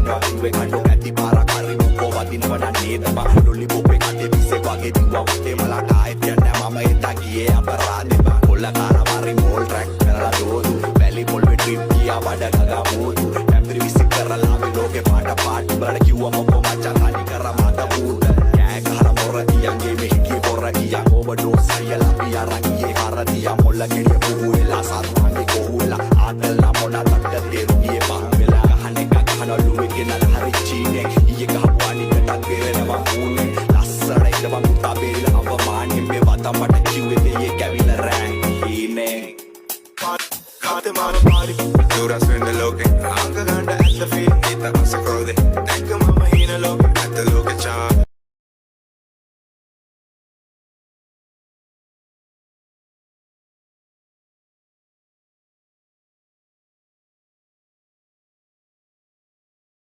දුන්නා කිව්වේ කඩෝ ඇති පාරක් හරි මොකෝ වදිනවන නේද බං ලොලි බොපේ කටේ පිස්සේ වගේ දිව්වා වටේ මලට ආයෙත් යන්නේ මම එදා ගියේ අපරාධේ බං කොල්ල කාරවාරි මෝල් ට්‍රැක් කරලා දෝදු වැලි පොල් වෙ ට්‍රිප් ගියා වඩ ගගා මූදු ඇම්බරි විසි කරලා ආවේ ලෝකේ පාට බලන්න කිව්වා මොකෝ මචං හනි කරා මට බූත කෑ ගහලා මොර ඉයන්ගේ මෙහිගේ පොර ඉයන් ඕවර්ඩෝස් අයලා පියාරංගියේ කරතියා මොල්ල ගෙඩිය පුහු වෙලා සාරුංගේ කොහු වෙලා ආතල් නමොන තට්ට තේරුගේ බං වෙලා ගහන එක ගහන ලුවේ ගෙනල් හරි චීනේ ඊයේ ගහපු අනිකටත් බේරෙනවා මූනේ ලස්සන ඉඳම මුත්තා බේරිලා අවමානෙ මේ වත මට කිව්වේ දෙයේ කැවිලා රෑන් හීනේ කාතේ මාර පාරි දුරස් වෙන්න ලෝකේ ආංග ගන්න ඇත්ත ෆීල් හිත අසකෝදේ දැක්කම